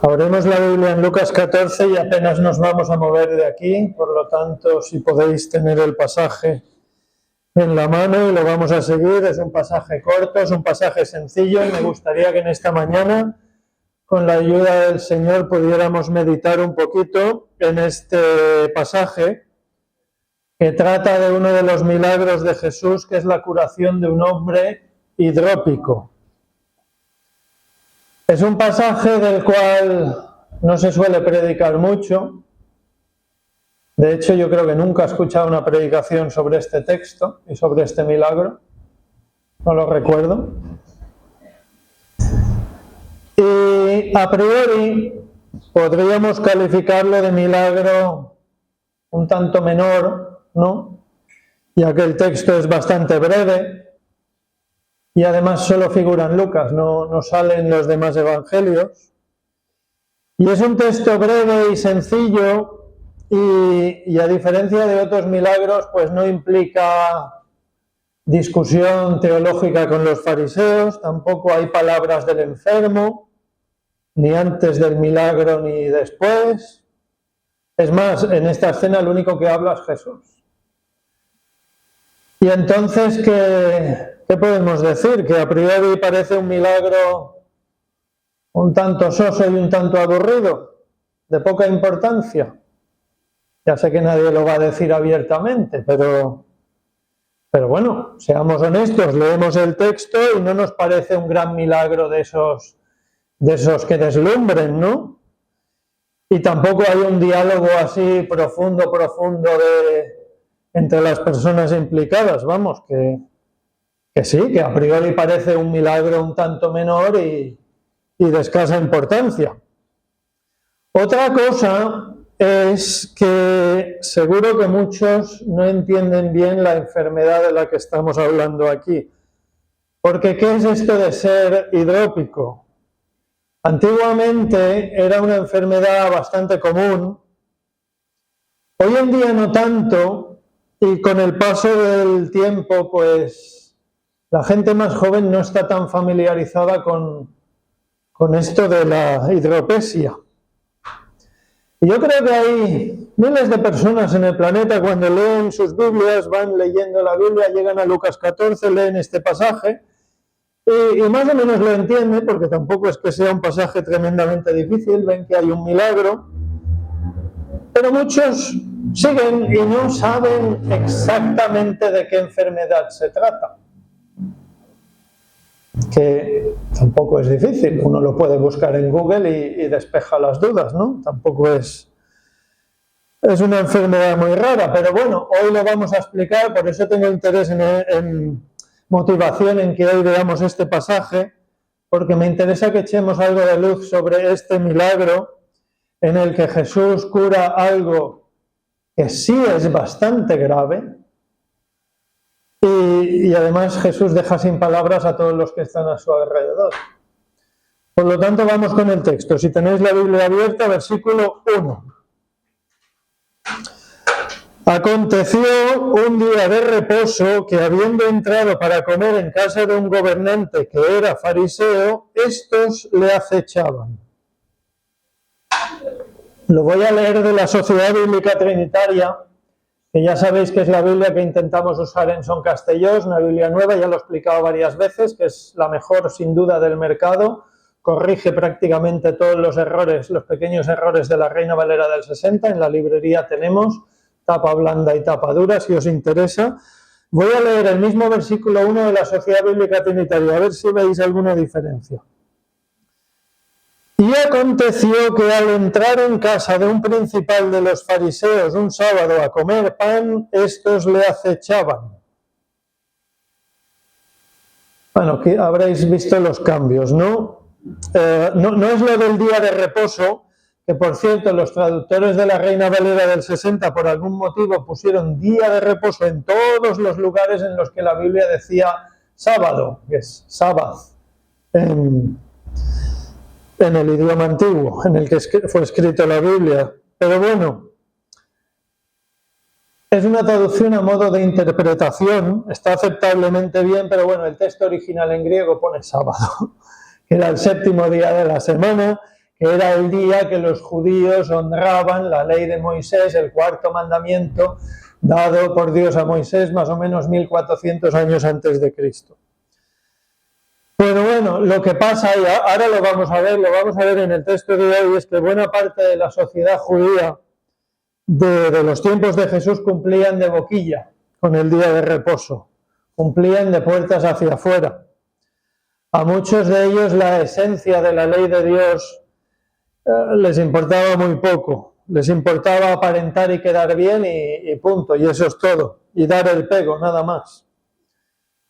Abrimos la Biblia en Lucas 14 y apenas nos vamos a mover de aquí, por lo tanto, si podéis tener el pasaje en la mano y lo vamos a seguir. Es un pasaje corto, es un pasaje sencillo y me gustaría que en esta mañana, con la ayuda del Señor, pudiéramos meditar un poquito en este pasaje que trata de uno de los milagros de Jesús, que es la curación de un hombre hidrópico. Es un pasaje del cual no se suele predicar mucho. De hecho, yo creo que nunca he escuchado una predicación sobre este texto y sobre este milagro. No lo recuerdo. Y a priori podríamos calificarlo de milagro un tanto menor, ¿no? Ya que el texto es bastante breve y además solo figura en Lucas, no sale en los demás evangelios. Y es un texto breve y sencillo y a diferencia de otros milagros, pues no implica discusión teológica con los fariseos, tampoco hay palabras del enfermo, ni antes del milagro ni después. Es más, en esta escena lo único que habla es Jesús. Y entonces, ¿qué podemos decir? Que a priori parece un milagro un tanto soso y un tanto aburrido, de poca importancia. Ya sé que nadie lo va a decir abiertamente, pero bueno, seamos honestos, leemos el texto y no nos parece un gran milagro de esos que deslumbren, ¿no? Y tampoco hay un diálogo así profundo entre las personas implicadas, vamos, que sí, que a priori parece un milagro un tanto menor y de escasa importancia. Otra cosa es que seguro que muchos no entienden bien la enfermedad de la que estamos hablando aquí. Porque ¿qué es esto de ser hidrópico? Antiguamente era una enfermedad bastante común. Hoy en día no tanto, y con el paso del tiempo, pues la gente más joven no está tan familiarizada con esto de la hidropesia. Y yo creo que hay miles de personas en el planeta cuando leen sus Biblias, van leyendo la Biblia, llegan a Lucas 14, leen este pasaje y más o menos lo entienden, porque tampoco es que sea un pasaje tremendamente difícil, ven que hay un milagro, pero muchos siguen y no saben exactamente de qué enfermedad se trata. Que tampoco es difícil, uno lo puede buscar en Google y despeja las dudas, ¿no? Tampoco es una enfermedad muy rara, pero bueno, hoy lo vamos a explicar, por eso tengo interés en motivación en que hoy veamos este pasaje, porque me interesa que echemos algo de luz sobre este milagro en el que Jesús cura algo que sí es bastante grave, y además Jesús deja sin palabras a todos los que están a su alrededor. Por lo tanto, vamos con el texto. Si tenéis la Biblia abierta, versículo 1. Aconteció un día de reposo que, habiendo entrado para comer en casa de un gobernante que era fariseo, estos le acechaban. Lo voy a leer de la Sociedad Bíblica Trinitaria, que ya sabéis que es la Biblia que intentamos usar en Son Castellós, una Biblia nueva, ya lo he explicado varias veces, que es la mejor sin duda del mercado, corrige prácticamente todos los errores, los pequeños errores de la Reina Valera del 60, en la librería tenemos tapa blanda y tapa dura, si os interesa. Voy a leer el mismo versículo 1 de la Sociedad Bíblica Trinitaria, a ver si veis alguna diferencia. Y aconteció que al entrar en casa de un principal de los fariseos un sábado a comer pan, estos le acechaban. Bueno, que habréis visto los cambios, ¿no? No es lo del día de reposo, que por cierto los traductores de la Reina Valera del 60 por algún motivo pusieron día de reposo en todos los lugares en los que la Biblia decía sábado, que es Sabbath, en el idioma antiguo, en el que fue escrita la Biblia. Pero bueno, es una traducción a modo de interpretación, está aceptablemente bien, pero bueno, el texto original en griego pone sábado, que era el séptimo día de la semana, que era el día que los judíos honraban la ley de Moisés, el cuarto mandamiento dado por Dios a Moisés más o menos 1400 años antes de Cristo. Pero bueno, lo que pasa, y ahora lo vamos a ver en el texto de hoy, es que buena parte de la sociedad judía de los tiempos de Jesús cumplían de boquilla con el día de reposo, cumplían de puertas hacia afuera. A muchos de ellos la esencia de la ley de Dios les importaba muy poco, les importaba aparentar y quedar bien y punto, y eso es todo, y dar el pego, nada más.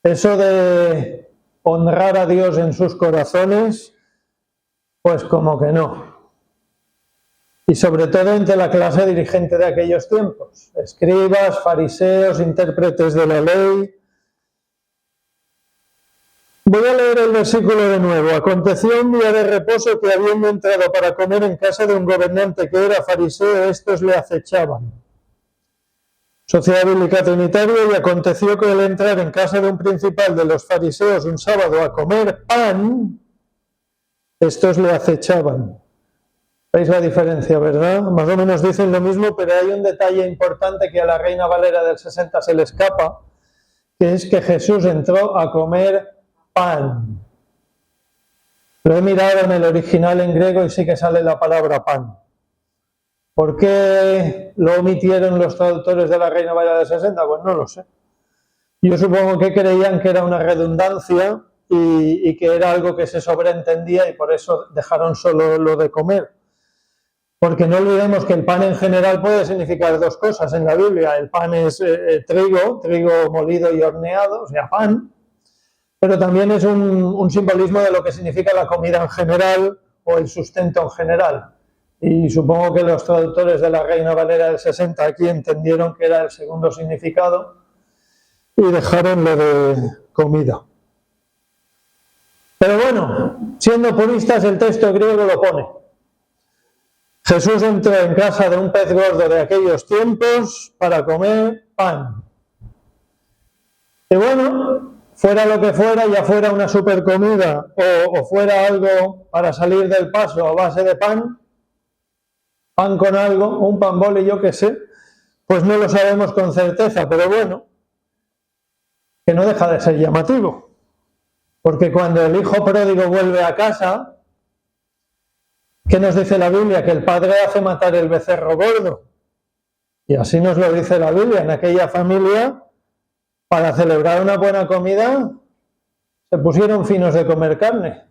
Eso de honrar a Dios en sus corazones, pues como que no. Y sobre todo entre la clase dirigente de aquellos tiempos, escribas, fariseos, intérpretes de la ley. Voy a leer el versículo de nuevo. Aconteció un día de reposo que, habiendo entrado para comer en casa de un gobernante que era fariseo, estos le acechaban. Sociedad Bíblica Trinitaria. Y aconteció que al entrar en casa de un principal de los fariseos un sábado a comer pan, estos le acechaban. ¿Veis la diferencia, verdad? Más o menos dicen lo mismo, pero hay un detalle importante que a la Reina Valera del 60 se le escapa, que es que Jesús entró a comer pan. Lo he mirado en el original en griego y sí que sale la palabra pan. ¿Por qué lo omitieron los traductores de la Reina Valera del 60? Pues no lo sé. Yo supongo que creían que era una redundancia y que era algo que se sobreentendía y por eso dejaron solo lo de comer. Porque no olvidemos que el pan en general puede significar dos cosas en la Biblia. El pan es trigo molido y horneado, o sea, pan. Pero también es un simbolismo de lo que significa la comida en general o el sustento en general. Y supongo que los traductores de la Reina Valera del 60 aquí entendieron que era el segundo significado y dejaron lo de comida. Pero bueno, siendo puristas, el texto griego lo pone. Jesús entró en casa de un pez gordo de aquellos tiempos para comer pan. Y bueno, fuera lo que fuera, ya fuera una super comida o fuera algo para salir del paso a base de pan con algo, un pan boli, yo qué sé, pues no lo sabemos con certeza, pero bueno, que no deja de ser llamativo. Porque cuando el hijo pródigo vuelve a casa, ¿qué nos dice la Biblia? Que el padre hace matar el becerro gordo. Y así nos lo dice la Biblia. En aquella familia, para celebrar una buena comida, se pusieron finos de comer carne.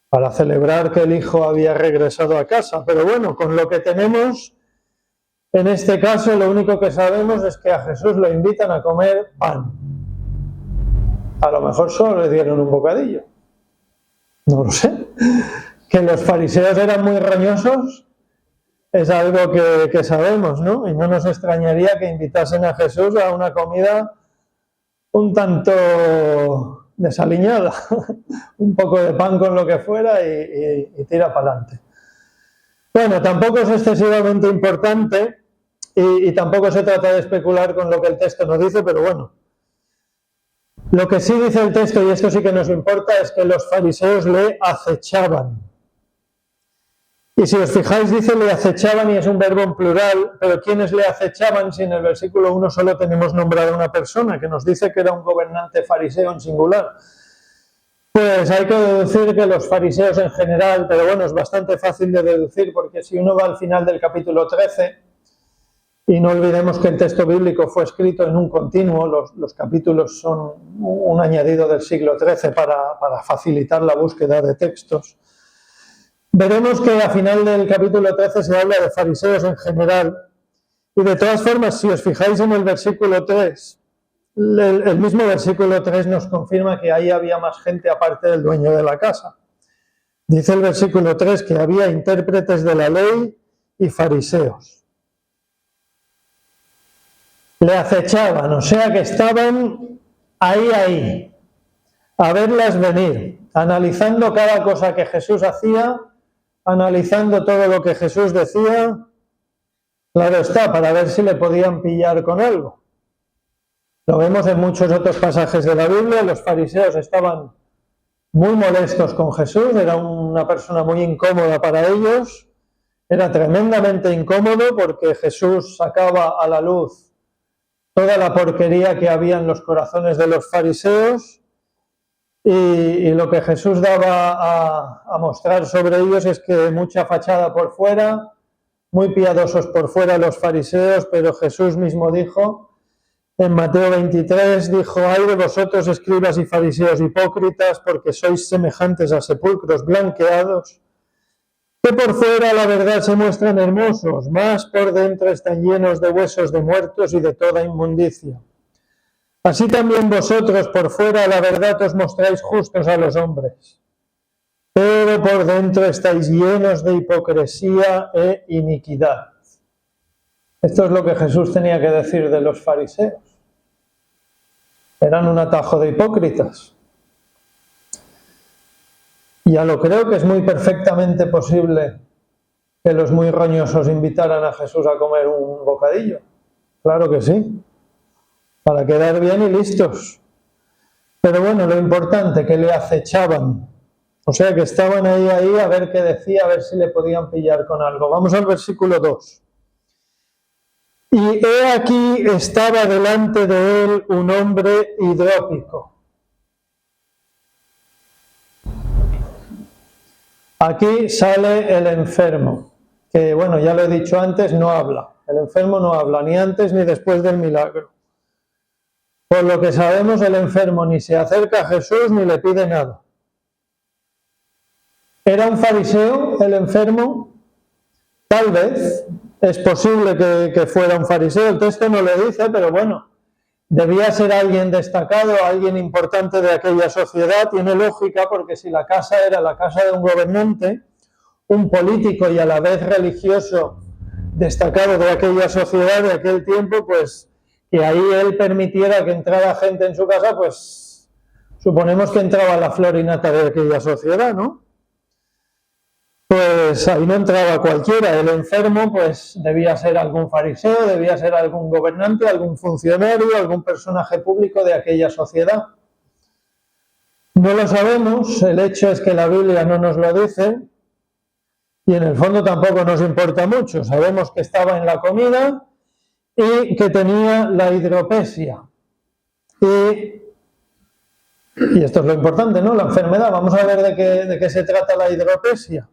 Para celebrar que el hijo había regresado a casa. Pero bueno, con lo que tenemos, en este caso, lo único que sabemos es que a Jesús lo invitan a comer pan. A lo mejor solo le dieron un bocadillo. No lo sé. Que los fariseos eran muy roñosos es algo que sabemos, ¿no? Y no nos extrañaría que invitasen a Jesús a una comida un tanto desaliñada, un poco de pan con lo que fuera y tira para adelante. Bueno, tampoco es excesivamente importante y tampoco se trata de especular con lo que el texto nos dice, pero bueno. Lo que sí dice el texto, y esto sí que nos importa, es que los fariseos le acechaban. Y si os fijáis, dice le acechaban y es un verbo en plural, pero ¿quiénes le acechaban si en el versículo 1 solo tenemos nombrada una persona que nos dice que era un gobernante fariseo en singular? Pues hay que deducir que los fariseos en general, pero bueno, es bastante fácil de deducir porque si uno va al final del capítulo 13, y no olvidemos que el texto bíblico fue escrito en un continuo, los capítulos son un añadido del siglo XIII para facilitar la búsqueda de textos. Veremos que a final del capítulo 13 se habla de fariseos en general. Y de todas formas, si os fijáis en el versículo 3, el mismo versículo 3 nos confirma que ahí había más gente aparte del dueño de la casa. Dice el versículo 3 que había intérpretes de la ley y fariseos. Le acechaban, o sea que estaban ahí, a verlas venir, analizando cada cosa que Jesús hacía, analizando todo lo que Jesús decía, claro está, para ver si le podían pillar con algo. Lo vemos en muchos otros pasajes de la Biblia, los fariseos estaban muy molestos con Jesús, era una persona muy incómoda para ellos, era tremendamente incómodo porque Jesús sacaba a la luz toda la porquería que había en los corazones de los fariseos y lo que Jesús daba a mostrar sobre ellos es que mucha fachada por fuera, muy piadosos por fuera los fariseos, pero Jesús mismo dijo, en Mateo 23, dijo, ay de vosotros escribas y fariseos hipócritas, porque sois semejantes a sepulcros blanqueados, que por fuera la verdad se muestran hermosos, mas por dentro están llenos de huesos de muertos y de toda inmundicia. Así también vosotros por fuera la verdad os mostráis justos a los hombres, pero por dentro estáis llenos de hipocresía e iniquidad. Esto es lo que Jesús tenía que decir de los fariseos. Eran un atajo de hipócritas. Ya lo creo que es muy perfectamente posible que los muy roñosos invitaran a Jesús a comer un bocadillo. Claro que sí, para quedar bien y listos. Pero bueno, lo importante, que le acechaban. O sea, que estaban ahí a ver qué decía, a ver si le podían pillar con algo. Vamos al versículo 2. Y he aquí estaba delante de él un hombre hidrópico. Aquí sale el enfermo, que bueno, ya lo he dicho antes, no habla. El enfermo no habla ni antes ni después del milagro. Por lo que sabemos, el enfermo ni se acerca a Jesús ni le pide nada. ¿Era un fariseo el enfermo? Tal vez. Es posible que fuera un fariseo, el texto no lo dice, pero bueno, debía ser alguien destacado, alguien importante de aquella sociedad. Tiene lógica porque si la casa era la casa de un gobernante, un político y a la vez religioso destacado de aquella sociedad, de aquel tiempo, pues que ahí él permitiera que entrara gente en su casa, pues suponemos que entraba la flor y nata de aquella sociedad, ¿no? Pues ahí no entraba cualquiera. El enfermo pues debía ser algún fariseo, debía ser algún gobernante, algún funcionario, algún personaje público de aquella sociedad. No lo sabemos, el hecho es que la Biblia no nos lo dice y en el fondo tampoco nos importa mucho. Sabemos que estaba en la comida y que tenía la hidropesia. Y esto es lo importante, ¿no? La enfermedad. Vamos a ver de qué se trata la hidropesia.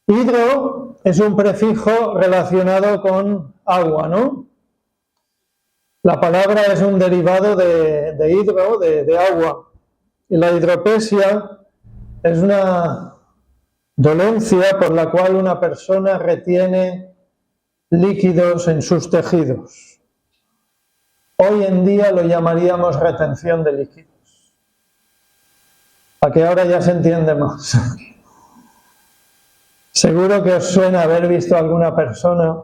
Hidro es un prefijo relacionado con agua, ¿no? La palabra es un derivado de hidro, de agua. Y la hidropesia es una dolencia por la cual una persona retiene líquidos en sus tejidos. Hoy en día lo llamaríamos retención de líquidos. A que ahora ya se entiende más. Seguro que os suena haber visto a alguna persona,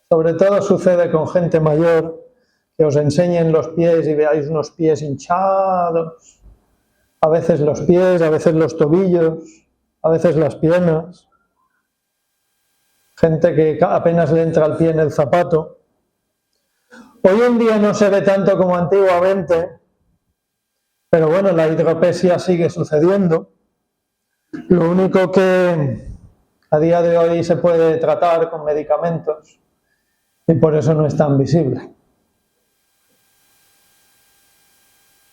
sobre todo sucede con gente mayor, que os enseñen los pies y veáis unos pies hinchados, a veces los pies, a veces los tobillos, a veces las piernas, gente que apenas le entra el pie en el zapato. Hoy en día no se ve tanto como antiguamente, pero bueno, la hidropesia sigue sucediendo. Lo único que a día de hoy se puede tratar con medicamentos y por eso no es tan visible.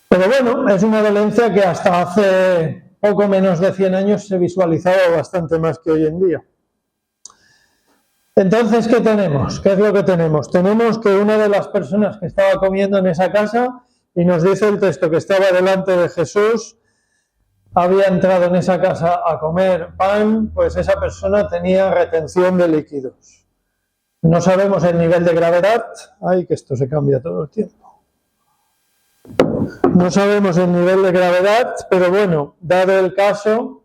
Pero bueno, es una dolencia que hasta hace poco menos de 100 años se visualizaba bastante más que hoy en día. Entonces, ¿qué tenemos? ¿Qué es lo que tenemos? Tenemos que una de las personas que estaba comiendo en esa casa, y nos dice el texto que estaba delante de Jesús, había entrado en esa casa a comer pan, pues esa persona tenía retención de líquidos. No sabemos el nivel de gravedad. Ay, que esto se cambia todo el tiempo. No sabemos el nivel de gravedad, pero bueno, dado el caso,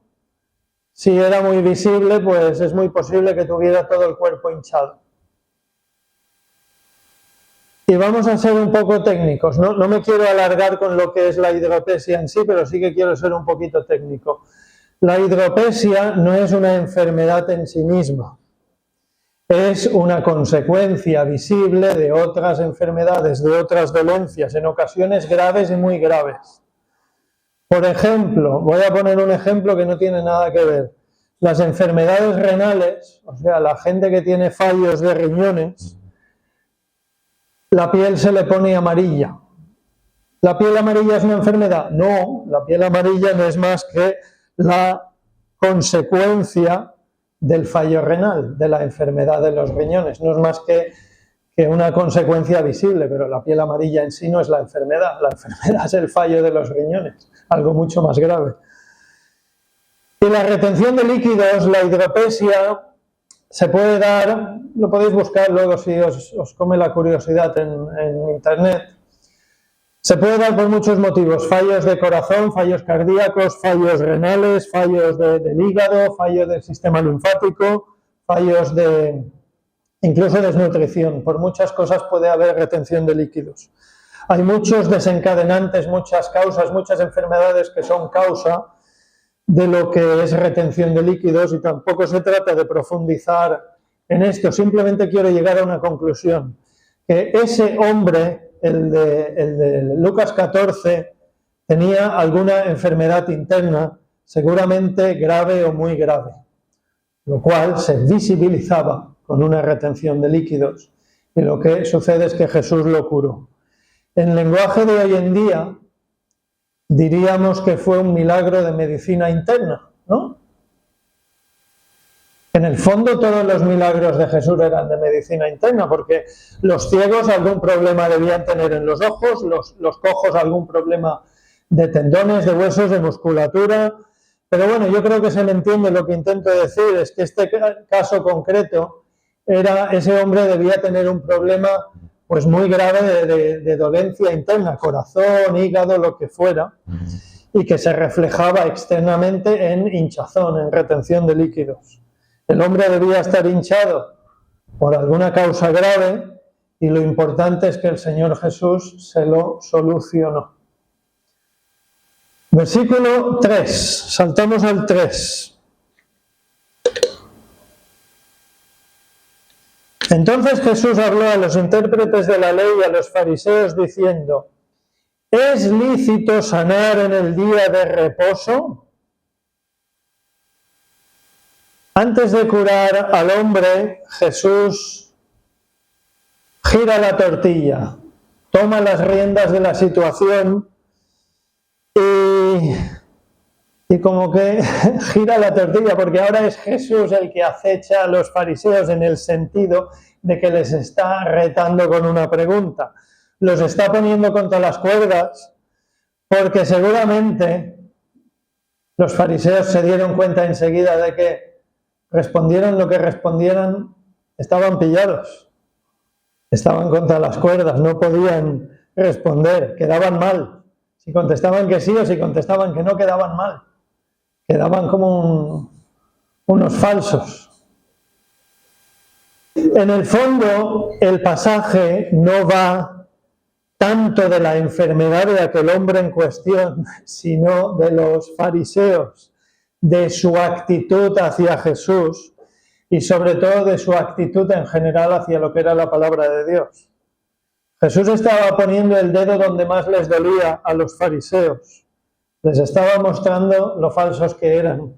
si era muy visible, pues es muy posible que tuviera todo el cuerpo hinchado. Y vamos a ser un poco técnicos, no me quiero alargar con lo que es la hidropesia en sí, pero sí que quiero ser un poquito técnico. La hidropesia no es una enfermedad en sí misma, es una consecuencia visible de otras enfermedades, de otras dolencias, en ocasiones graves y muy graves. Por ejemplo, voy a poner un ejemplo que no tiene nada que ver. Las enfermedades renales, o sea, la gente que tiene fallos de riñones, la piel se le pone amarilla. ¿La piel amarilla es una enfermedad? No, la piel amarilla no es más que la consecuencia del fallo renal, de la enfermedad de los riñones. No es más que una consecuencia visible, pero la piel amarilla en sí no es la enfermedad es el fallo de los riñones, algo mucho más grave. Y la retención de líquidos, la hidropesia, se puede dar, lo podéis buscar luego si os come la curiosidad en internet. Se puede dar por muchos motivos: fallos de corazón, fallos cardíacos, fallos renales, fallos del hígado, fallos del sistema linfático, fallos incluso desnutrición. Por muchas cosas puede haber retención de líquidos. Hay muchos desencadenantes, muchas causas, muchas enfermedades que son causa de lo que es retención de líquidos, y tampoco se trata de profundizar en esto. Simplemente quiero llegar a una conclusión: que ese hombre, el de Lucas 14, tenía alguna enfermedad interna, seguramente grave o muy grave, lo cual se visibilizaba con una retención de líquidos, y lo que sucede es que Jesús lo curó. En lenguaje de hoy en día diríamos que fue un milagro de medicina interna, ¿no? En el fondo todos los milagros de Jesús eran de medicina interna, porque los ciegos algún problema debían tener en los ojos, los cojos algún problema de tendones, de huesos, de musculatura. Pero bueno, yo creo que se me entiende. Lo que intento decir es que este caso concreto ese hombre debía tener un problema pues muy grave de dolencia interna, corazón, hígado, lo que fuera, y que se reflejaba externamente en hinchazón, en retención de líquidos. El hombre debía estar hinchado por alguna causa grave, y lo importante es que el Señor Jesús se lo solucionó. Versículo 3, saltamos al 3. Entonces Jesús habló a los intérpretes de la ley y a los fariseos diciendo: ¿es lícito sanar en el día de reposo? Antes de curar al hombre, Jesús gira la tortilla, toma las riendas de la situación y como que gira la tortilla, porque ahora es Jesús el que acecha a los fariseos, en el sentido de que les está retando con una pregunta. Los está poniendo contra las cuerdas, porque seguramente los fariseos se dieron cuenta enseguida de que respondieron lo que respondieran, estaban pillados, estaban contra las cuerdas, no podían responder, quedaban mal. Si contestaban que sí o si contestaban que no, quedaban mal. Quedaban como unos falsos. En el fondo, el pasaje no va tanto de la enfermedad de aquel hombre en cuestión, sino de los fariseos, de su actitud hacia Jesús y sobre todo de su actitud en general hacia lo que era la palabra de Dios. Jesús estaba poniendo el dedo donde más les dolía a los fariseos. Les estaba mostrando lo falsos que eran.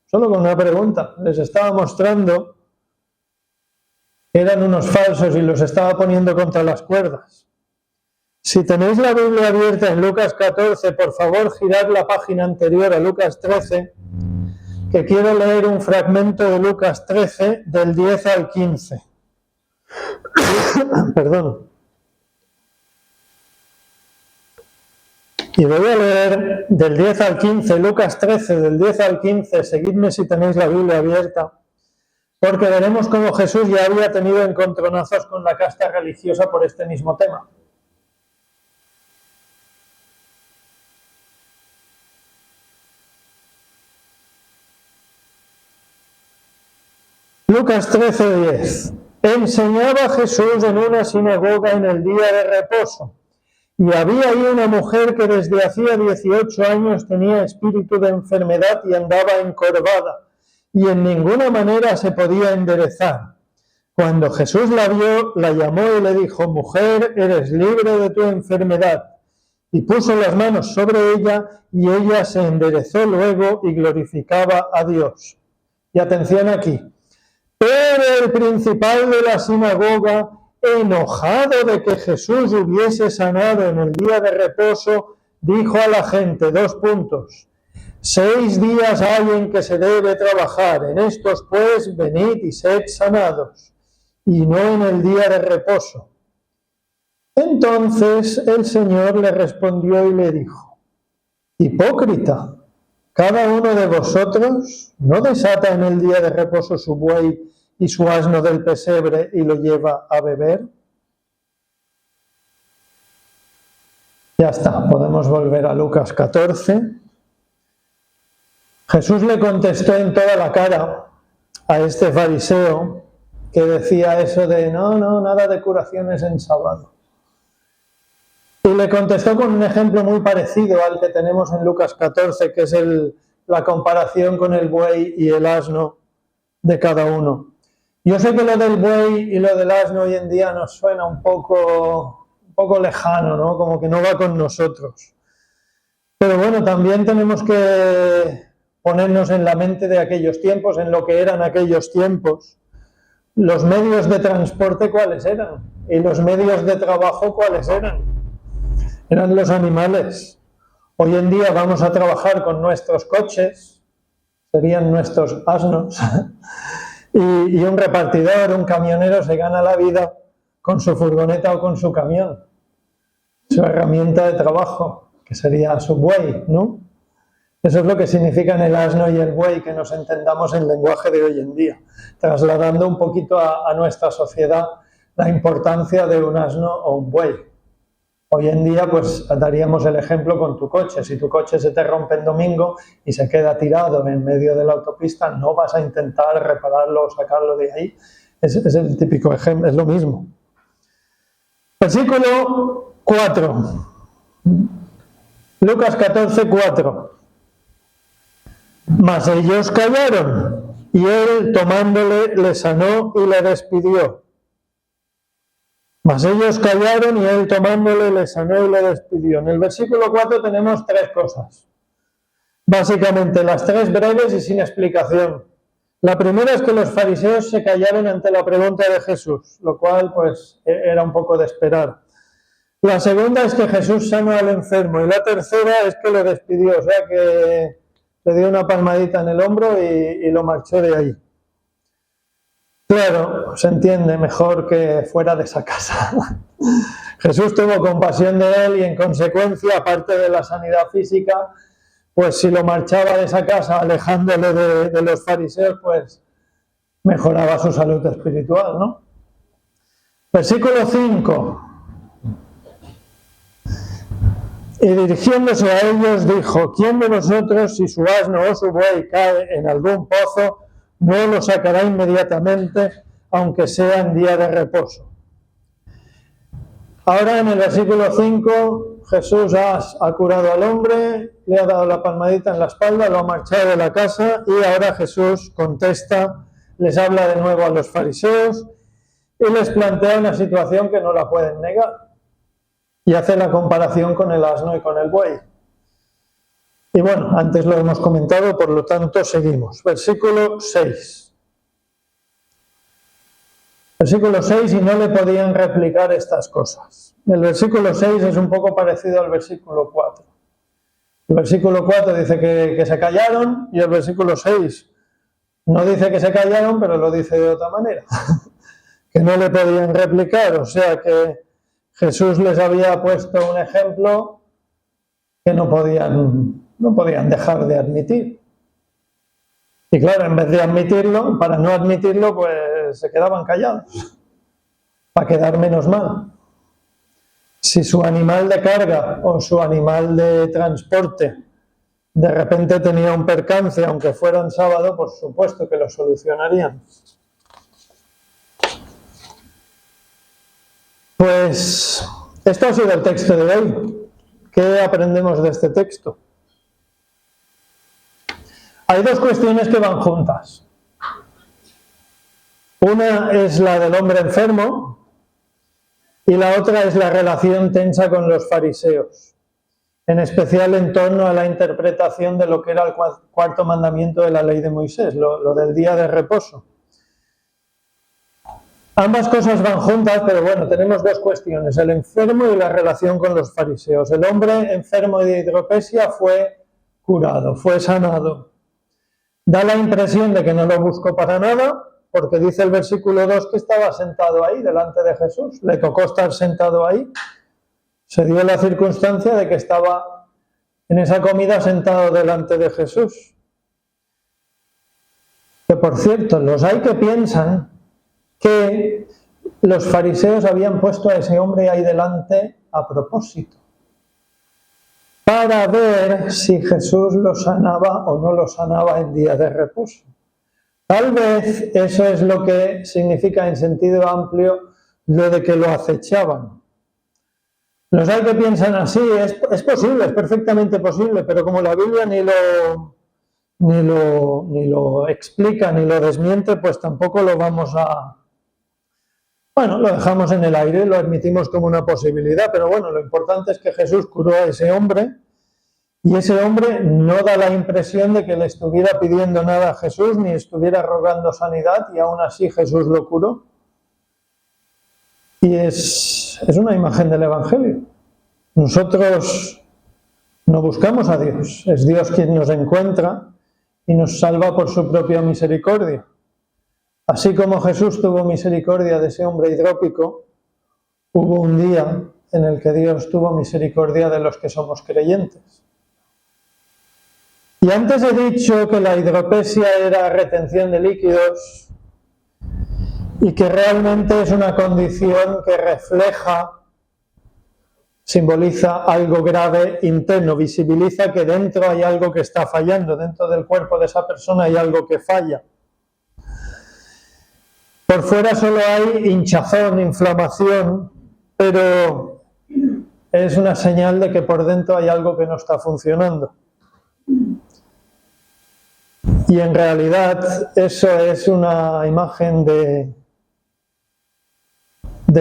Solo con una pregunta. Les estaba mostrando que eran unos falsos y los estaba poniendo contra las cuerdas. Si tenéis la Biblia abierta en Lucas 14, por favor, girad la página anterior a Lucas 13, que quiero leer un fragmento de Lucas 13 del 10 al 15. Perdón. Y voy a leer del 10 al 15, Lucas 13, del 10 al 15, seguidme si tenéis la Biblia abierta, porque veremos cómo Jesús ya había tenido encontronazos con la casta religiosa por este mismo tema. Lucas 13, 10. Enseñaba Jesús en una sinagoga en el día de reposo. Y había ahí una mujer que desde hacía 18 años tenía espíritu de enfermedad y andaba encorvada, y en ninguna manera se podía enderezar. Cuando Jesús la vio, la llamó y le dijo: mujer, eres libre de tu enfermedad. y puso las manos sobre ella, y ella se enderezó luego y glorificaba a Dios. Y atención aquí. Pero el principal de la sinagoga, enojado de que Jesús hubiese sanado en el día de reposo, dijo a la gente, 2 puntos, 6 días hay en que se debe trabajar, en estos pues venid y sed sanados, y no en el día de reposo. Entonces el Señor le respondió y le dijo, hipócrita, cada uno de vosotros no desata en el día de reposo su buey y su asno del pesebre y lo lleva a beber. Ya está, podemos volver a Lucas 14. Jesús le contestó en toda la cara a este fariseo que decía eso de no, nada de curaciones en sábado. Y le contestó con un ejemplo muy parecido al que tenemos en Lucas 14, que es la comparación con el buey y el asno de cada uno. Yo sé que lo del buey y lo del asno hoy en día nos suena un poco lejano, ¿no? Como que no va con nosotros. Pero bueno, también tenemos que ponernos en la mente de aquellos tiempos, en lo que eran aquellos tiempos. Los medios de transporte, ¿cuáles eran? Y los medios de trabajo, ¿cuáles eran? Eran los animales. Hoy en día vamos a trabajar con nuestros coches, serían nuestros asnos, y un repartidor, un camionero se gana la vida con su furgoneta o con su camión, su herramienta de trabajo, que sería su buey, ¿no? Eso es lo que significan el asno y el buey, que nos entendamos en lenguaje de hoy en día, trasladando un poquito a nuestra sociedad la importancia de un asno o un buey. Hoy en día, pues, daríamos el ejemplo con tu coche. Si tu coche se te rompe en domingo y se queda tirado en medio de la autopista, no vas a intentar repararlo o sacarlo de ahí. Es el típico ejemplo, es lo mismo. Versículo 4. Lucas 14, 4. Mas ellos callaron, y él, tomándole, le sanó y le despidió. Mas ellos callaron y él tomándole le sanó y le despidió. En el versículo 4 tenemos 3 cosas. Básicamente las 3 breves y sin explicación. La primera es que los fariseos se callaron ante la pregunta de Jesús, lo cual pues era un poco de esperar. La segunda es que Jesús sanó al enfermo y la tercera es que lo despidió, o sea que le dio una palmadita en el hombro y lo marchó de ahí. Claro, se entiende mejor que fuera de esa casa. Jesús tuvo compasión de él y en consecuencia, aparte de la sanidad física, pues si lo marchaba de esa casa alejándole de los fariseos, pues mejoraba su salud espiritual, ¿no? Versículo 5. Y dirigiéndose a ellos dijo, ¿quién de vosotros, si su asno o su buey cae en algún pozo, no lo sacará inmediatamente, aunque sea en día de reposo? Ahora en el versículo 5, Jesús ha curado al hombre, le ha dado la palmadita en la espalda, lo ha marchado de la casa y ahora Jesús contesta, les habla de nuevo a los fariseos y les plantea una situación que no la pueden negar. Y hace la comparación con el asno y con el buey. Y bueno, antes lo hemos comentado, por lo tanto seguimos. Versículo 6. Versículo 6, y no le podían replicar estas cosas. El versículo 6 es un poco parecido al versículo 4. El versículo 4 dice que se callaron y el versículo 6 no dice que se callaron, pero lo dice de otra manera. Que no le podían replicar, o sea que Jesús les había puesto un ejemplo que no podían dejar de admitir. Y claro, en vez de admitirlo, para no admitirlo, pues se quedaban callados, para quedar menos mal. Si su animal de carga o su animal de transporte de repente tenía un percance, aunque fuera en sábado, por supuesto que lo solucionarían. Pues esto ha sido el texto de hoy. ¿Qué aprendemos de este texto? Hay 2 cuestiones que van juntas. Una es la del hombre enfermo y la otra es la relación tensa con los fariseos. en especial en torno a la interpretación de lo que era el cuarto mandamiento de la ley de Moisés, lo del día de reposo. Ambas cosas van juntas, pero bueno, tenemos dos cuestiones, el enfermo y la relación con los fariseos. El hombre enfermo de hidropesia fue curado, fue sanado. Da la impresión de que no lo buscó para nada, porque dice el versículo 2 que estaba sentado ahí, delante de Jesús. Le tocó estar sentado ahí. Se dio la circunstancia de que estaba en esa comida sentado delante de Jesús. Que por cierto, los hay que piensan que los fariseos habían puesto a ese hombre ahí delante a propósito, para ver si Jesús lo sanaba o no lo sanaba en día de reposo. Tal vez eso es lo que significa en sentido amplio lo de que lo acechaban. Los hay que piensan así, es posible, es perfectamente posible, pero como la Biblia ni lo explica ni lo desmiente, pues tampoco lo vamos a... Bueno, lo dejamos en el aire, lo admitimos como una posibilidad, pero bueno, lo importante es que Jesús curó a ese hombre y ese hombre no da la impresión de que le estuviera pidiendo nada a Jesús ni estuviera rogando sanidad y aún así Jesús lo curó. Y es una imagen del Evangelio. Nosotros no buscamos a Dios, es Dios quien nos encuentra y nos salva por su propia misericordia. Así como Jesús tuvo misericordia de ese hombre hidrópico, hubo un día en el que Dios tuvo misericordia de los que somos creyentes. Y antes he dicho que la hidropesia era retención de líquidos y que realmente es una condición que refleja, simboliza algo grave interno, visibiliza que dentro hay algo que está fallando, dentro del cuerpo de esa persona hay algo que falla. Por fuera solo hay hinchazón, inflamación, pero es una señal de que por dentro hay algo que no está funcionando. Y en realidad eso es una imagen de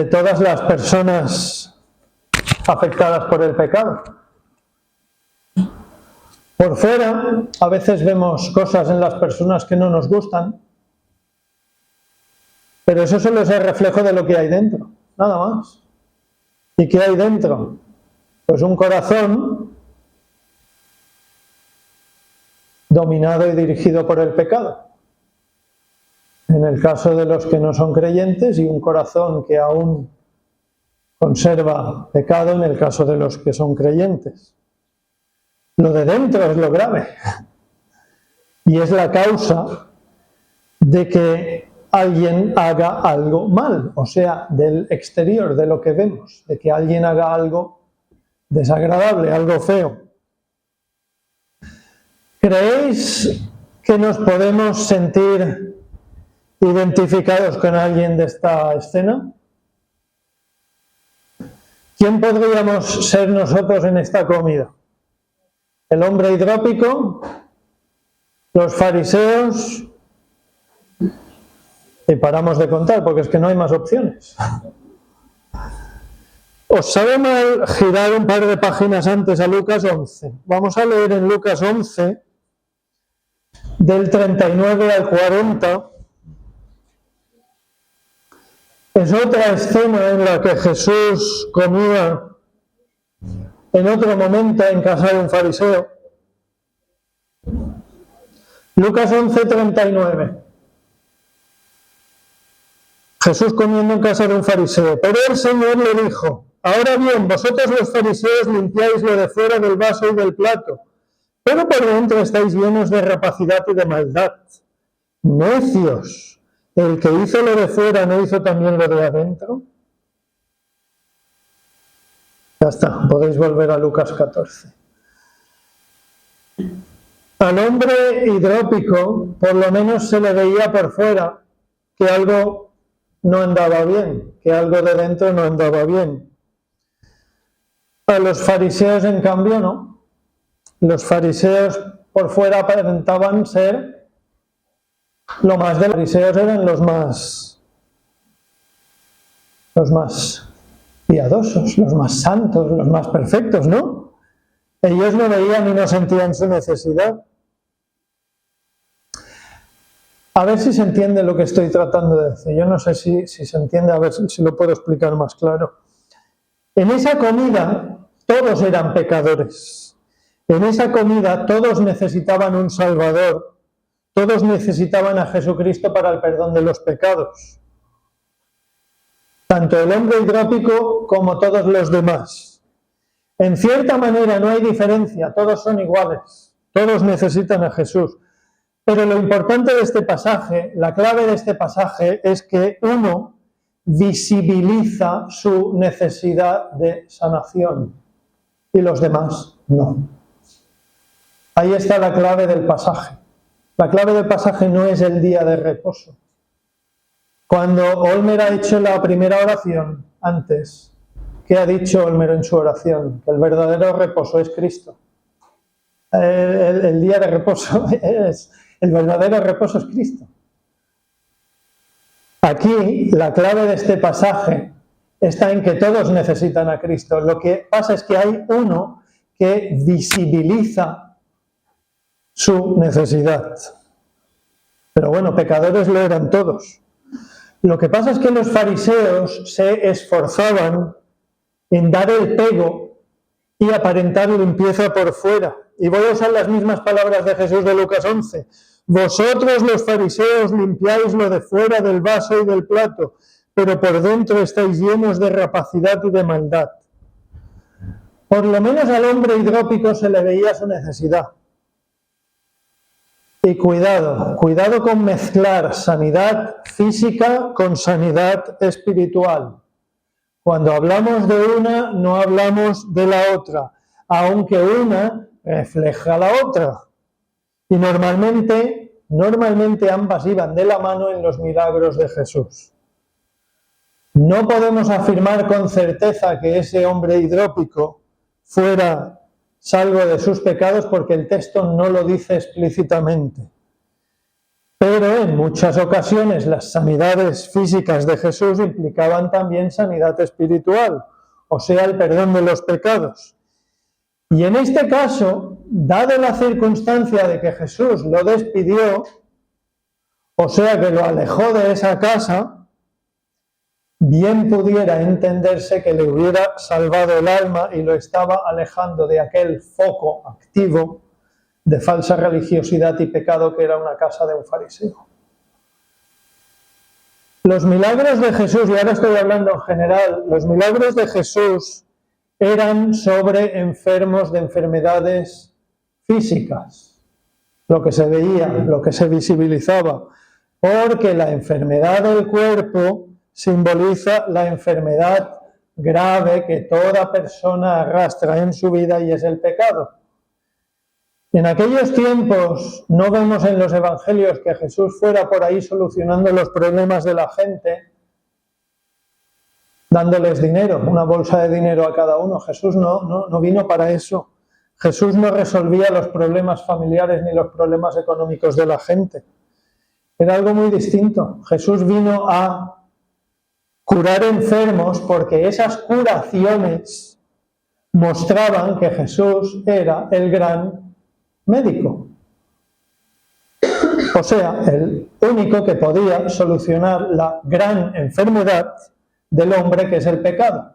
todas las personas afectadas por el pecado. Por fuera a veces vemos cosas en las personas que no nos gustan, pero eso solo es el reflejo de lo que hay dentro, nada más. ¿Y qué hay dentro? Pues un corazón dominado y dirigido por el pecado. En el caso de los que no son creyentes, y un corazón que aún conserva pecado en el caso de los que son creyentes. Lo de dentro es lo grave. Y es la causa de que alguien haga algo mal, o sea, del exterior, de lo que vemos, de que alguien haga algo desagradable, algo feo. ¿Creéis que nos podemos sentir identificados con alguien de esta escena? ¿Quién podríamos ser nosotros en esta comida? ¿El hombre hidrópico? ¿Los fariseos? Y paramos de contar, porque es que no hay más opciones. Os sabe mal girar un par de páginas antes a Lucas 11. Vamos a leer en Lucas 11, del 39 al 40. Es otra escena en la que Jesús comía en otro momento en casa de un fariseo. Lucas 11, 39. Jesús comiendo en casa de un fariseo. Pero el Señor le dijo: ahora bien, vosotros los fariseos limpiáis lo de fuera del vaso y del plato, pero por dentro estáis llenos de rapacidad y de maldad. Necios, ¿el que hizo lo de fuera no hizo también lo de adentro? Ya está, podéis volver a Lucas 14. Al hombre hidrópico, por lo menos se le veía por fuera que algo no andaba bien, que algo de dentro no andaba bien. A los fariseos, en cambio, no. Los fariseos por fuera aparentaban ser lo más de los fariseos, eran los más piadosos, los más santos, los más perfectos, ¿no? Ellos no veían y no sentían su necesidad. A ver si se entiende lo que estoy tratando de decir. Yo no sé si se entiende, a ver si lo puedo explicar más claro. En esa comida todos eran pecadores. En esa comida todos necesitaban un Salvador. Todos necesitaban a Jesucristo para el perdón de los pecados. Tanto el hombre hidrópico como todos los demás. En cierta manera no hay diferencia, todos son iguales. Todos necesitan a Jesús. Pero lo importante de este pasaje, la clave de este pasaje es que uno visibiliza su necesidad de sanación y los demás no. Ahí está la clave del pasaje. La clave del pasaje no es el día de reposo. Cuando Olmer ha hecho la primera oración antes, ¿qué ha dicho Olmer en su oración? Que el verdadero reposo es Cristo. El día de reposo el verdadero reposo es Cristo. Aquí la clave de este pasaje está en que todos necesitan a Cristo. Lo que pasa es que hay uno que visibiliza su necesidad. Pero bueno, pecadores lo eran todos. Lo que pasa es que los fariseos se esforzaban en dar el pego y aparentar limpieza por fuera. Y voy a usar las mismas palabras de Jesús de Lucas 11. Vosotros los fariseos limpiáis lo de fuera del vaso y del plato, pero por dentro estáis llenos de rapacidad y de maldad. Por lo menos al hombre hidrópico se le veía su necesidad. Y cuidado con mezclar sanidad física con sanidad espiritual. Cuando hablamos de una, no hablamos de la otra, aunque una refleja la otra. Y normalmente ambas iban de la mano en los milagros de Jesús. No podemos afirmar con certeza que ese hombre hidrópico fuera salvo de sus pecados porque el texto no lo dice explícitamente. Pero en muchas ocasiones las sanidades físicas de Jesús implicaban también sanidad espiritual, o sea, el perdón de los pecados. Y en este caso, dada la circunstancia de que Jesús lo despidió, o sea que lo alejó de esa casa, bien pudiera entenderse que le hubiera salvado el alma y lo estaba alejando de aquel foco activo de falsa religiosidad y pecado que era una casa de un fariseo. Los milagros de Jesús, y ahora estoy hablando en general, los milagros de Jesús eran sobre enfermos de enfermedades físicas, lo que se veía, lo que se visibilizaba, porque la enfermedad del cuerpo simboliza la enfermedad grave que toda persona arrastra en su vida y es el pecado. En aquellos tiempos no vemos en los evangelios que Jesús fuera por ahí solucionando los problemas de la gente, dándoles dinero, una bolsa de dinero a cada uno. Jesús no vino para eso. Jesús no resolvía los problemas familiares ni los problemas económicos de la gente. Era algo muy distinto. Jesús vino a curar enfermos porque esas curaciones mostraban que Jesús era el gran médico. O sea, el único que podía solucionar la gran enfermedad del hombre, que es el pecado.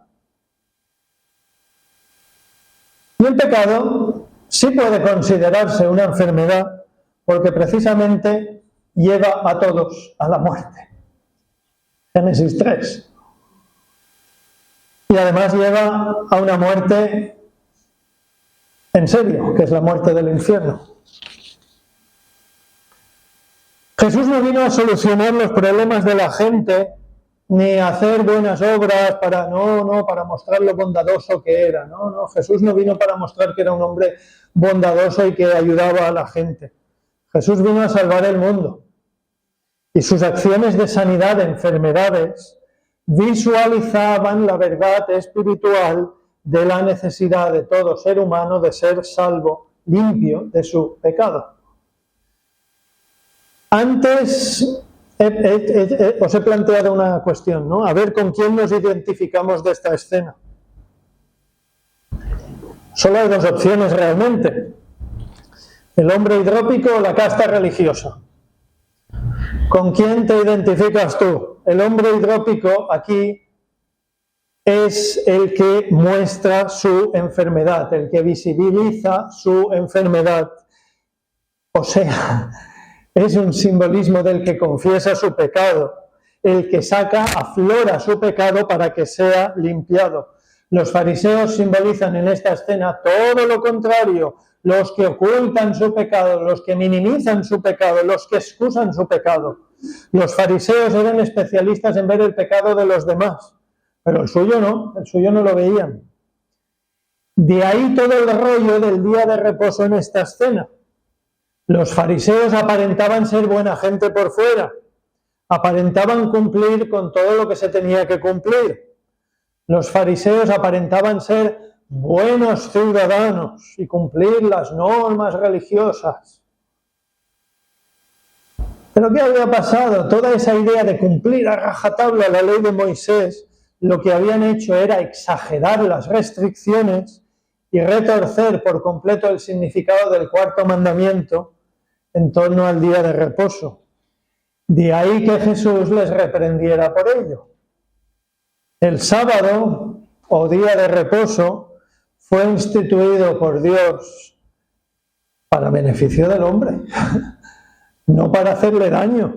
Y el pecado sí puede considerarse una enfermedad porque precisamente lleva a todos a la muerte. Génesis 3. Y además lleva a una muerte en serio, que es la muerte del infierno. Jesús no vino a solucionar los problemas de la gente ni a hacer buenas obras para mostrar lo bondadoso que era. No, Jesús no vino para mostrar que era un hombre bondadoso y que ayudaba a la gente. Jesús vino a salvar el mundo. Y sus acciones de sanidad de enfermedades visualizaban la verdad espiritual de la necesidad de todo ser humano de ser salvo, limpio de su pecado. Antes os he planteado una cuestión, ¿no? A ver con quién nos identificamos de esta escena. Solo hay dos opciones realmente: el hombre hidrópico o la casta religiosa. ¿Con quién te identificas tú? El hombre hidrópico aquí es el que muestra su enfermedad, el que visibiliza su enfermedad. O sea, es un simbolismo del que confiesa su pecado, el que aflora su pecado para que sea limpiado. Los fariseos simbolizan en esta escena todo lo contrario: los que ocultan su pecado, los que minimizan su pecado, los que excusan su pecado. Los fariseos eran especialistas en ver el pecado de los demás, pero el suyo no lo veían. De ahí todo el rollo del día de reposo en esta escena. Los fariseos aparentaban ser buena gente por fuera, aparentaban cumplir con todo lo que se tenía que cumplir. Los fariseos aparentaban ser buenos ciudadanos y cumplir las normas religiosas. Pero ¿qué había pasado? Toda esa idea de cumplir a rajatabla la ley de Moisés, lo que habían hecho era exagerar las restricciones y retorcer por completo el significado del cuarto mandamiento en torno al día de reposo. De ahí que Jesús les reprendiera por ello. El sábado, o día de reposo, fue instituido por Dios para beneficio del hombre, no para hacerle daño.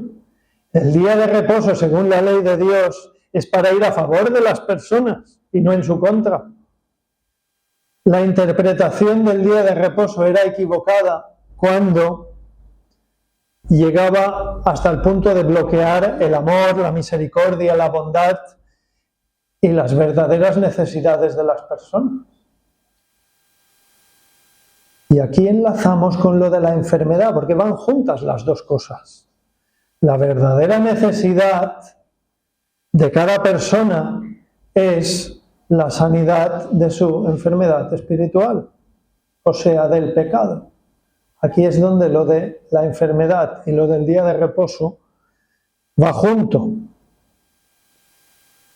El día de reposo, según la ley de Dios, es para ir a favor de las personas y no en su contra. La interpretación del día de reposo era equivocada cuando llegaba hasta el punto de bloquear el amor, la misericordia, la bondad y las verdaderas necesidades de las personas. Y aquí enlazamos con lo de la enfermedad, porque van juntas las dos cosas. La verdadera necesidad de cada persona es la sanidad de su enfermedad espiritual, o sea, del pecado. Aquí es donde lo de la enfermedad y lo del día de reposo va junto.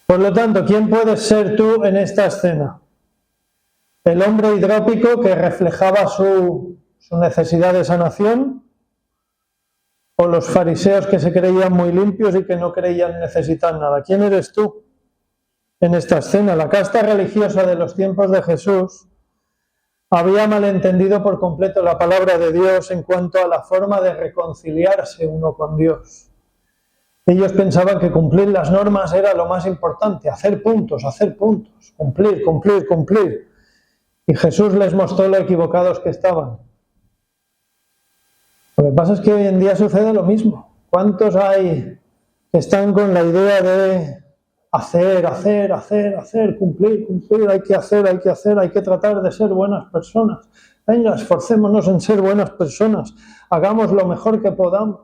Por lo tanto, ¿quién puedes ser tú en esta escena? ¿El hombre hidrópico que reflejaba su necesidad de sanación? ¿O los fariseos que se creían muy limpios y que no creían necesitar nada? ¿Quién eres tú en esta escena? La casta religiosa de los tiempos de Jesús había malentendido por completo la palabra de Dios en cuanto a la forma de reconciliarse uno con Dios. Ellos pensaban que cumplir las normas era lo más importante, hacer puntos, cumplir, cumplir, cumplir. Y Jesús les mostró lo equivocados que estaban. Lo que pasa es que hoy en día sucede lo mismo. ¿Cuántos hay que están con la idea de hacer, cumplir, hay que hacer, hay que tratar de ser buenas personas? Venga, esforcémonos en ser buenas personas, hagamos lo mejor que podamos.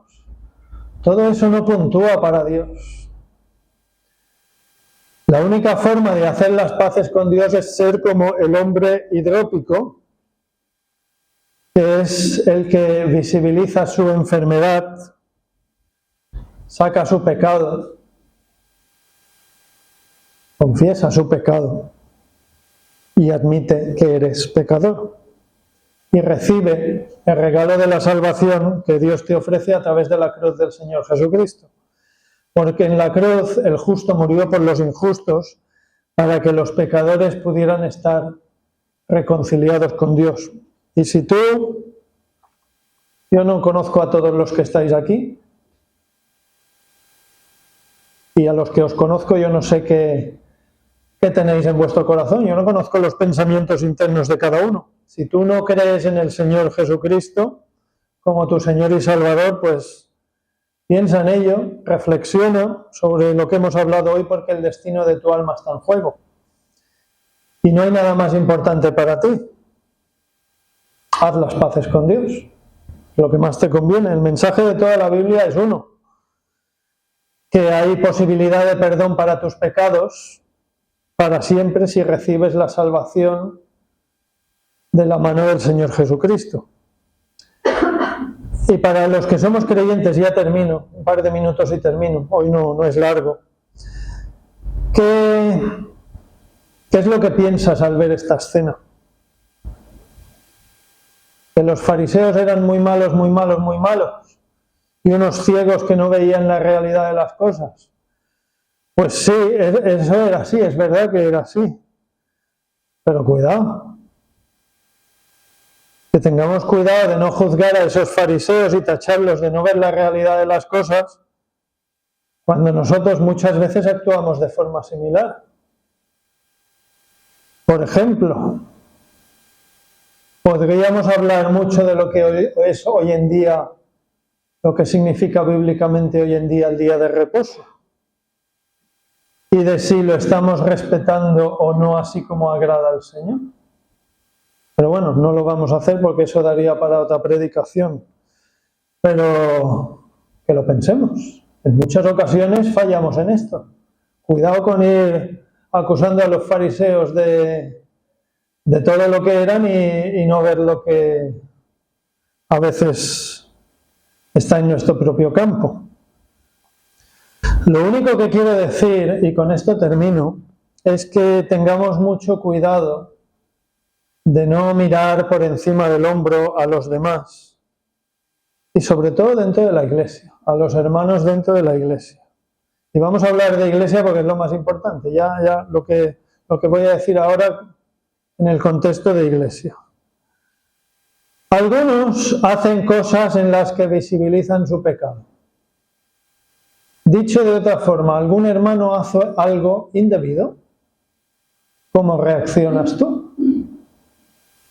Todo eso no puntúa para Dios. La única forma de hacer las paces con Dios es ser como el hombre hidrópico, que es el que visibiliza su enfermedad, saca su pecado, confiesa su pecado y admite que eres pecador y recibe el regalo de la salvación que Dios te ofrece a través de la cruz del Señor Jesucristo. Porque en la cruz el justo murió por los injustos para que los pecadores pudieran estar reconciliados con Dios. Y si yo no conozco a todos los que estáis aquí, y a los que os conozco yo no sé qué tenéis en vuestro corazón, yo no conozco los pensamientos internos de cada uno. Si tú no crees en el Señor Jesucristo como tu Señor y Salvador, pues piensa en ello, reflexiona sobre lo que hemos hablado hoy, porque el destino de tu alma está en juego. Y no hay nada más importante para ti. Haz las paces con Dios, lo que más te conviene. El mensaje de toda la Biblia es uno: que hay posibilidad de perdón para tus pecados para siempre si recibes la salvación de la mano del Señor Jesucristo. Y para los que somos creyentes, ya termino, un par de minutos y termino, hoy no es largo. ¿Qué es lo que piensas al ver esta escena? que los fariseos eran muy malos, muy malos, muy malos, y unos ciegos que no veían la realidad de las cosas. Pues sí, eso era así, es verdad que era así. Pero cuidado, que tengamos cuidado de no juzgar a esos fariseos y tacharlos de no ver la realidad de las cosas, cuando nosotros muchas veces actuamos de forma similar. Por ejemplo, podríamos hablar mucho de lo que es hoy en día, lo que significa bíblicamente hoy en día el día de reposo, y de si lo estamos respetando o no así como agrada al Señor. Pero bueno, no lo vamos a hacer porque eso daría para otra predicación. Pero que lo pensemos. En muchas ocasiones fallamos en esto. Cuidado con ir acusando a los fariseos de todo lo que eran y no ver lo que a veces está en nuestro propio campo. Lo único que quiero decir, y con esto termino, es que tengamos mucho cuidado de no mirar por encima del hombro a los demás, y sobre todo dentro de la iglesia, a los hermanos dentro de la iglesia. Y vamos a hablar de iglesia porque es lo más importante, ya lo que voy a decir ahora en el contexto de iglesia. Algunos hacen cosas en las que visibilizan su pecado. Dicho de otra forma, algún hermano hace algo indebido, ¿cómo reaccionas tú?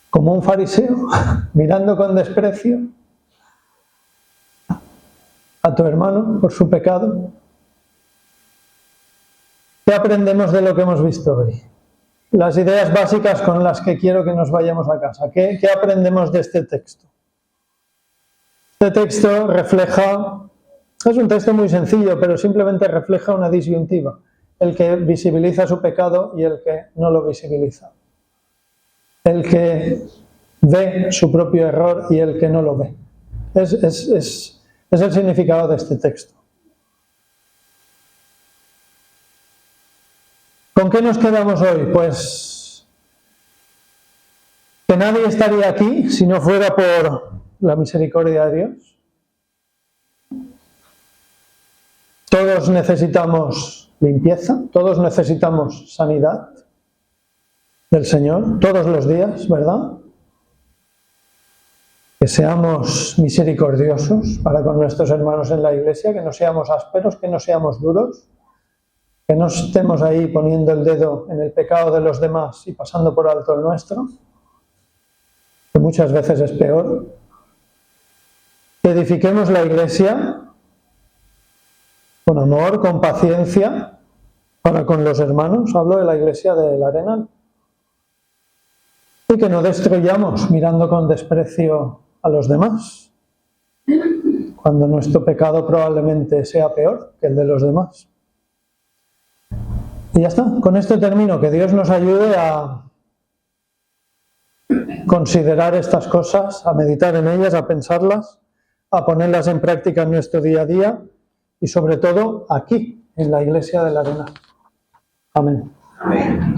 ¿Como un fariseo, mirando con desprecio a tu hermano por su pecado? ¿Qué aprendemos de lo que hemos visto hoy? Las ideas básicas con las que quiero que nos vayamos a casa. ¿Qué aprendemos de este texto? Este texto refleja, es un texto muy sencillo, pero simplemente refleja una disyuntiva. El que visibiliza su pecado y el que no lo visibiliza. El que ve su propio error y el que no lo ve. Es el significado de este texto. ¿Con qué nos quedamos hoy? Pues que nadie estaría aquí si no fuera por la misericordia de Dios. Todos necesitamos limpieza, todos necesitamos sanidad del Señor, todos los días, ¿verdad? Que seamos misericordiosos para con nuestros hermanos en la iglesia, que no seamos ásperos, que no seamos duros, que no estemos ahí poniendo el dedo en el pecado de los demás y pasando por alto el nuestro, que muchas veces es peor. Que edifiquemos la iglesia con amor, con paciencia, para con los hermanos, hablo de la iglesia del Arenal. Y que no destruyamos mirando con desprecio a los demás, cuando nuestro pecado probablemente sea peor que el de los demás. Y ya está, con esto termino. Que Dios nos ayude a considerar estas cosas, a meditar en ellas, a pensarlas, a ponerlas en práctica en nuestro día a día y sobre todo aquí, en la iglesia del Arenal. Amén. Amén.